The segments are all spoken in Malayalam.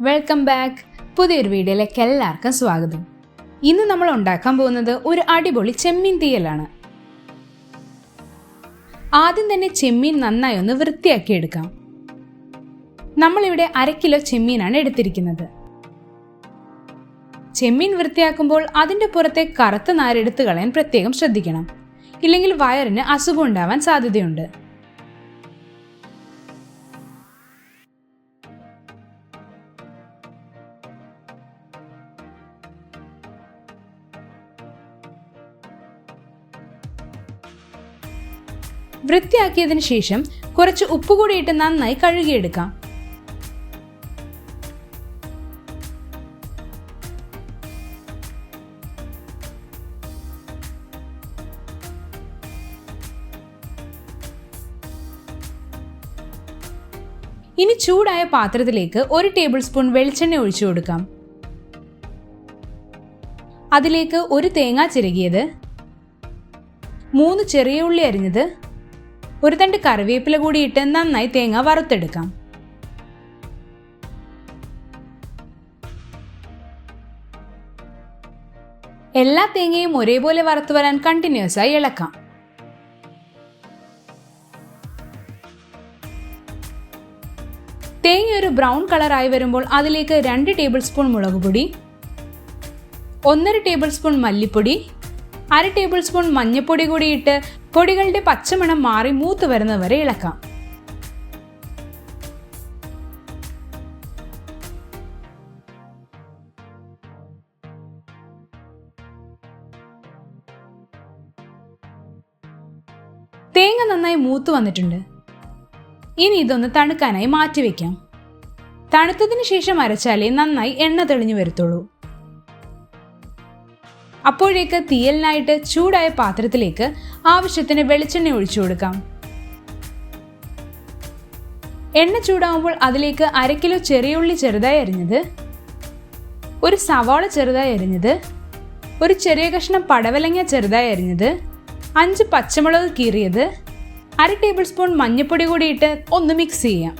Welcome back. പുതിയൊരു വീഡിയോയിലേക്ക് എല്ലാവർക്കും സ്വാഗതം. ഇന്ന് നമ്മൾ ഉണ്ടാക്കാൻ പോകുന്നത് ഒരു അടിപൊളി ചെമ്മീൻ തീയലാണ്. ആദ്യം തന്നെ ചെമ്മീൻ നന്നായി ഒന്ന് വൃത്തിയാക്കി എടുക്കാം. നമ്മളിവിടെ 1/2 കിലോ ചെമ്മീനാണ് എടുത്തിരിക്കുന്നത്. ചെമ്മീൻ വൃത്തിയാക്കുമ്പോൾ അതിൻ്റെ പുറത്തെ കറുത്ത നാരെടുത്ത് കളയാൻ പ്രത്യേകം ശ്രദ്ധിക്കണം. ഇല്ലെങ്കിൽ വയറിന് അസുഖം ഉണ്ടാവാൻ സാധ്യതയുണ്ട്. വൃത്തിയാക്കിയതിനു ശേഷം കുറച്ച് ഉപ്പ് കൂടി ഇട്ട് നന്നായി കഴുകിയെടുക്കാം. ഇനി ചൂടായ പാത്രത്തിലേക്ക് 1 ടേബിൾ സ്പൂൺ വെളിച്ചെണ്ണ ഒഴിച്ചു കൊടുക്കാം. അതിലേക്ക് 1 തേങ്ങ ചിരകിയത്, 3 ചെറിയ ഉള്ളി അരിഞ്ഞത്, 1 തണ്ട് കറിവേപ്പില കൂടി ഇട്ട് നന്നായി തേങ്ങ വറുത്തെടുക്കാം. എല്ലാ തേങ്ങയും ഒരേപോലെ വറുത്തു വരാൻ കണ്ടിന്യൂസ് ആയി ഇളക്കാം. തേങ്ങ ഒരു ബ്രൗൺ കളറായി വരുമ്പോൾ അതിലേക്ക് 2 ടേബിൾ സ്പൂൺ മുളക് പൊടി, 1.5 ടേബിൾ സ്പൂൺ മല്ലിപ്പൊടി, 1/2 ടേബിൾ സ്പൂൺ മഞ്ഞൾപ്പൊടി കൂടി ഇട്ട് പൊടികളുടെ പച്ചമണം മാറി മൂത്ത് വരുന്നവരെ ഇളക്കാം. തേങ്ങ നന്നായി മൂത്ത് വന്നിട്ടുണ്ട്. ഇനി ഇതൊന്ന് തണുക്കാനായി മാറ്റിവെക്കാം. തണുത്തതിന് ശേഷം അരച്ചാലേ നന്നായി എണ്ണ തെളിഞ്ഞു വരത്തുള്ളൂ. അപ്പോഴേക്ക് തീയലിനായിട്ട് ചൂടായ പാത്രത്തിലേക്ക് ആവശ്യത്തിന് വെളിച്ചെണ്ണ ഒഴിച്ചു കൊടുക്കാം. എണ്ണ ചൂടാവുമ്പോൾ അതിലേക്ക് 1/2 കിലോ ചെറിയ ഉള്ളി ചെറുതായി അരിഞ്ഞത്, 1 സവാള ചെറുതായി അരിഞ്ഞത്, 1 ചെറിയ കഷ്ണം പടവലങ്ങ ചെറുതായി അരിഞ്ഞത്, 5 പച്ചമുളക് കീറിയത്, 1/2 ടേബിൾ സ്പൂൺ മഞ്ഞൾപ്പൊടി കൂടി ഇട്ട് ഒന്ന് മിക്സ് ചെയ്യാം.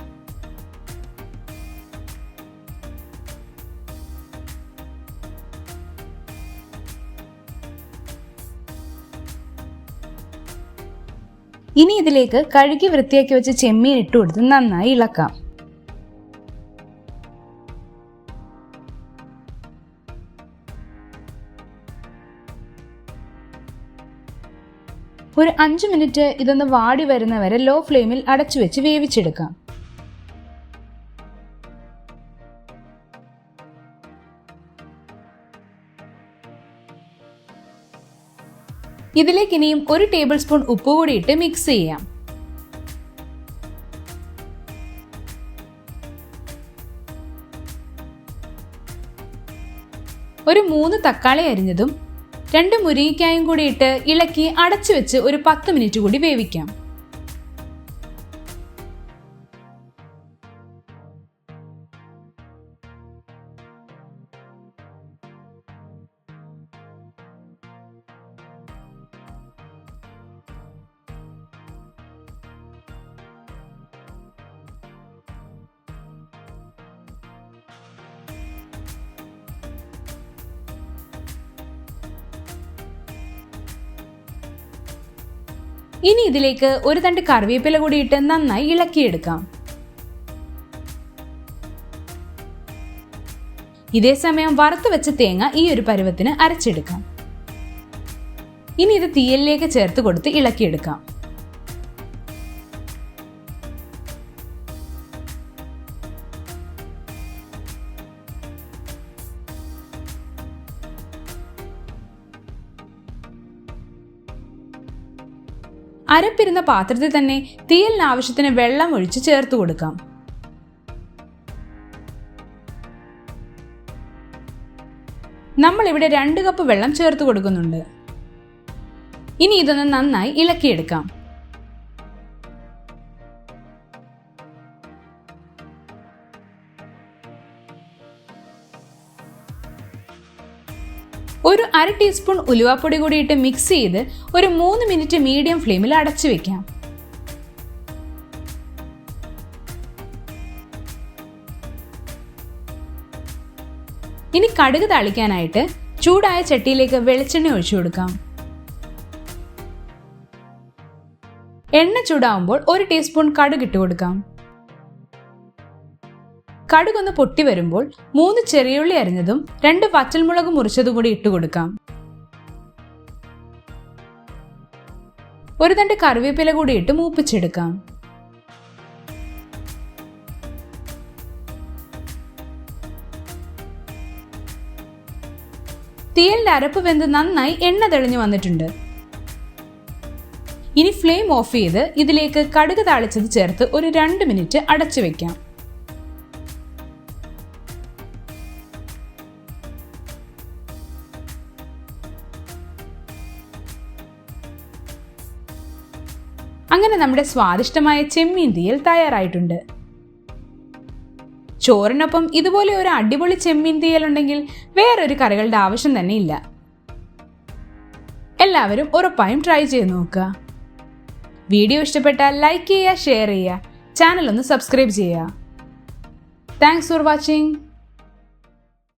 ഇനി ഇതിലേക്ക് കഴുകി വൃത്തിയാക്കി വെച്ച ചെമ്മീൻ ഇട്ടുകൊടുത്ത് നന്നായി ഇളക്കാം. ഒരു 5 മിനിറ്റ് ഇതൊന്ന് വാടി വരുന്നവരെ ലോ ഫ്ലെയിമിൽ അടച്ചു വെച്ച് വേവിച്ചെടുക്കാം. ഇതിലേക്ക് ഇനിയും 1 ടേബിൾ സ്പൂൺ ഉപ്പ് കൂടി ഇട്ട് മിക്സ് ചെയ്യാം. ഒരു 3 തക്കാളി അരിഞ്ഞതും 2 മുരിങ്ങയ്ക്കായും കൂടി ഇട്ട് ഇളക്കി അടച്ചു വെച്ച് ഒരു 10 മിനിറ്റ് കൂടി വേവിക്കാം. ഇനി ഇതിലേക്ക് 1 തണ്ട് കറിവേപ്പില കൂടി ഇട്ട് നന്നായി ഇളക്കിയെടുക്കാം. ഇതേ സമയം വറുത്ത് വെച്ച തേങ്ങ ഈ ഒരു പരുവത്തിന് അരച്ചെടുക്കാം. ഇനി ഇത് തീയലിലേക്ക് ചേർത്ത് കൊടുത്ത് ഇളക്കിയെടുക്കാം. അരപ്പിരുന്ന പാത്രത്തിൽ തന്നെ തീയലിന് ആവശ്യത്തിന് വെള്ളം ഒഴിച്ച് ചേർത്ത് കൊടുക്കാം. നമ്മൾ ഇവിടെ 2 കപ്പ് വെള്ളം ചേർത്ത് കൊടുക്കുന്നുണ്ട്. ഇനി ഇതൊന്ന് നന്നായി ഇളക്കിയെടുക്കാം. ഒരു 1/2 ടീസ്പൂൺ ഉലുവാപ്പൊടി കൂടി ഇട്ട് മിക്സ് ചെയ്ത് ഒരു 3 മിനിറ്റ് മീഡിയം ഫ്ലെയിമിൽ അടച്ചു വെക്കാം. ഇനി കടുക് താളിക്കാനായിട്ട് ചൂടായ ചട്ടിയിലേക്ക് വെളിച്ചെണ്ണ ഒഴിച്ചു കൊടുക്കാം. എണ്ണ ചൂടാവുമ്പോൾ 1 ടീസ്പൂൺ കടുക് ഇട്ട് കൊടുക്കാം. കടുകൊന്ന് പൊട്ടി വരുമ്പോൾ 3 ചെറിയുള്ളി അരിഞ്ഞതും 2 പച്ചമുളക് മുറിച്ചതും കൂടി ഇട്ട് കൊടുക്കാം. 1 തണ്ട് കറിവേപ്പില കൂടി ഇട്ട് മൂപ്പിച്ചെടുക്കാം. തീയലിന്റെ അരപ്പ് വെന്ത് നന്നായി എണ്ണ തെളിഞ്ഞു വന്നിട്ടുണ്ട്. ഇനി ഫ്ലെയിം ഓഫ് ചെയ്ത് ഇതിലേക്ക് കടുക് താളിച്ചത് ചേർത്ത് ഒരു 2 മിനിറ്റ് അടച്ചു വെക്കാം. അങ്ങനെ നമ്മുടെ സ്വാദിഷ്ടമായ ചെമ്മീൻ തീയൽ തയ്യാറായിട്ടുണ്ട്. ചോറിനൊപ്പം ഇതുപോലെ ഒരു അടിപൊളി ചെമ്മീൻ തീയൽ ഉണ്ടെങ്കിൽ വേറൊരു കറികളുടെ ആവശ്യം തന്നെ ഇല്ല. എല്ലാവരും ഉറപ്പായും ട്രൈ ചെയ്ത് നോക്കുക. വീഡിയോ ഇഷ്ടപ്പെട്ടാൽ ലൈക്ക് ചെയ്യുക, ഷെയർ ചെയ്യുക, ചാനൽ ഒന്ന് സബ്സ്ക്രൈബ് ചെയ്യുക. Thanks for watching.